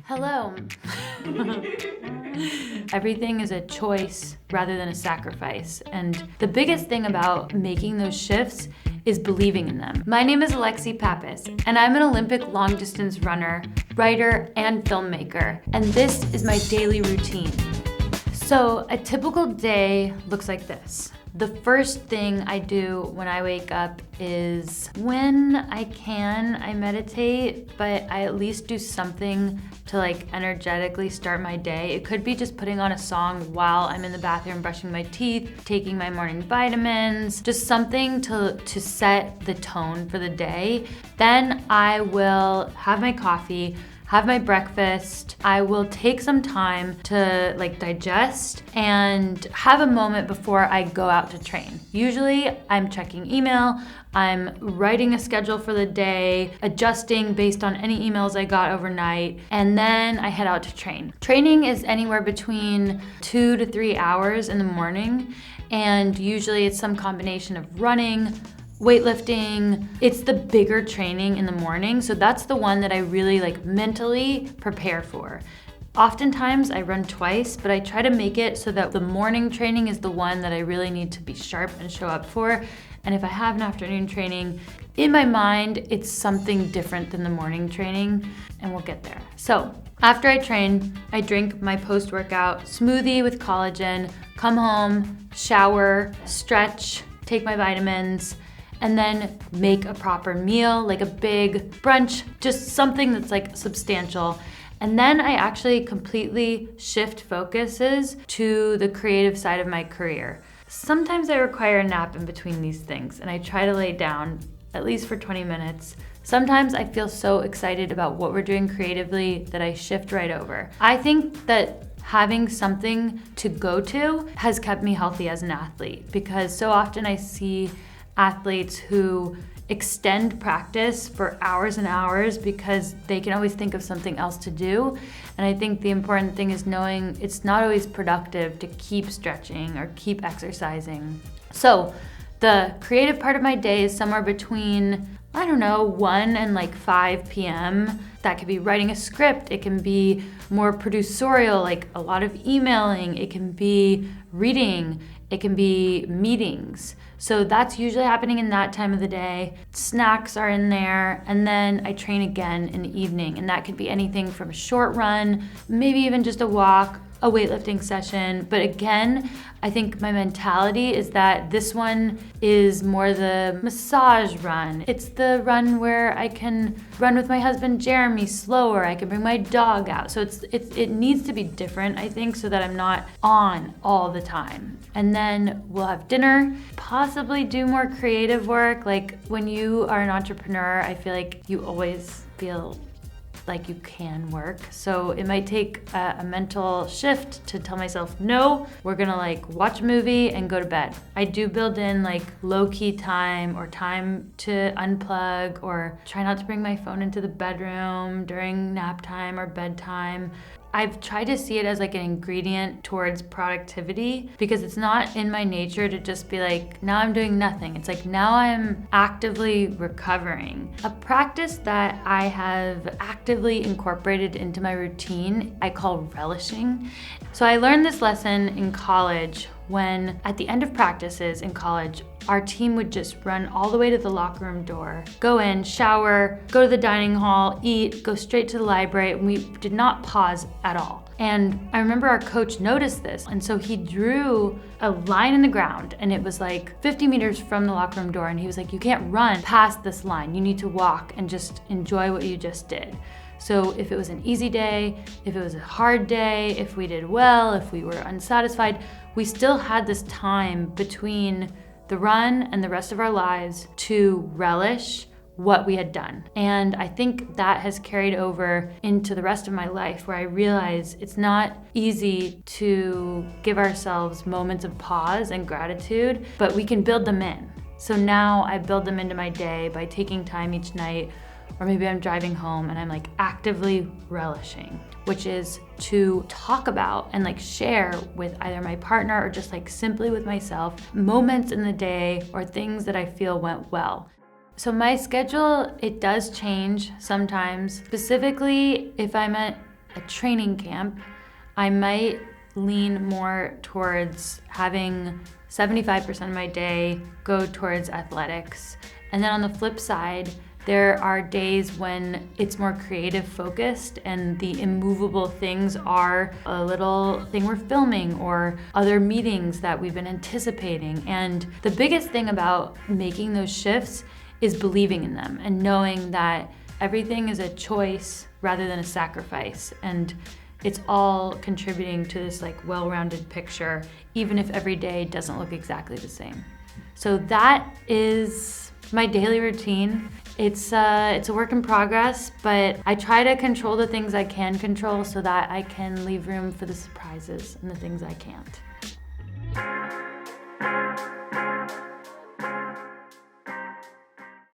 Hello. Everything is a choice rather than a sacrifice. And the biggest thing about making those shifts is believing in them. My name is Alexi Pappas, and I'm an Olympic long distance runner, writer, and filmmaker. And this is my daily routine. So a typical day looks like this. The first thing I do when I wake up is, when I can, I meditate, but I at least do something to energetically start my day. It could be just putting on a song while I'm in the bathroom brushing my teeth, taking my morning vitamins, just something to set the tone for the day. Then I will have my coffee, have my breakfast. I will take some time to digest and have a moment before I go out to train. Usually I'm checking email, I'm writing a schedule for the day, adjusting based on any emails I got overnight, and then I head out to train. Training is anywhere between 2 to 3 hours in the morning, and usually it's some combination of running, weightlifting. It's the bigger training in the morning, so that's the one that I really mentally prepare for. Oftentimes I run twice, but I try to make it so that the morning training is the one that I really need to be sharp and show up for. And if I have an afternoon training, in my mind, it's something different than the morning training, and we'll get there. So after I train, I drink my post-workout smoothie with collagen, come home, shower, stretch, take my vitamins, and then make a proper meal, like a big brunch, just something that's substantial. And then I actually completely shift focuses to the creative side of my career. Sometimes I require a nap in between these things, and I try to lay down at least for 20 minutes. Sometimes I feel so excited about what we're doing creatively that I shift right over. I think that having something to go to has kept me healthy as an athlete, because so often I see athletes who extend practice for hours and hours because they can always think of something else to do. And I think the important thing is knowing it's not always productive to keep stretching or keep exercising. So the creative part of my day is somewhere between, 1 and 5 p.m. That could be writing a script. It can be more producerial, a lot of emailing. It can be reading. It can be meetings. So that's usually happening in that time of the day. Snacks are in there, and then I train again in the evening, and that could be anything from a short run, maybe even just a walk, a weightlifting session. But again, I think my mentality is that this one is more the massage run. It's the run where I can run with my husband Jeremy slower. I can bring my dog out. So it needs to be different, I think, so that I'm not on all the time. And then we'll have dinner, possibly do more creative work. When you are an entrepreneur, I feel like you always feel like you can work. So it might take a mental shift to tell myself, no, we're gonna watch a movie and go to bed. I do build in low-key time or time to unplug, or try not to bring my phone into the bedroom during nap time or bedtime. I've tried to see it as an ingredient towards productivity, because it's not in my nature to just be now I'm doing nothing. It's now I'm actively recovering. A practice that I have actively incorporated into my routine, I call relishing. So I learned this lesson in college when, at the end of practices in college, our team would just run all the way to the locker room door, go in, shower, go to the dining hall, eat, go straight to the library, and we did not pause at all. And I remember our coach noticed this, and so he drew a line in the ground, and it was 50 meters from the locker room door, and he was you can't run past this line. You need to walk and just enjoy what you just did. So if it was an easy day, if it was a hard day, if we did well, if we were unsatisfied, we still had this time between the run and the rest of our lives to relish what we had done. And I think that has carried over into the rest of my life, where I realize it's not easy to give ourselves moments of pause and gratitude, but we can build them in. So now I build them into my day by taking time each night, or maybe I'm driving home and I'm actively relishing, which is to talk about and share with either my partner or just simply with myself moments in the day or things that I feel went well. So my schedule, it does change sometimes, specifically if I'm at a training camp, I might lean more towards having 75% of my day go towards athletics. And then on the flip side, there are days when it's more creative focused and the immovable things are a little thing we're filming or other meetings that we've been anticipating. And the biggest thing about making those shifts is believing in them and knowing that everything is a choice rather than a sacrifice. And it's all contributing to this like well-rounded picture, even if every day doesn't look exactly the same. So that is my daily routine. It's a work in progress, but I try to control the things I can control so that I can leave room for the surprises and the things I can't.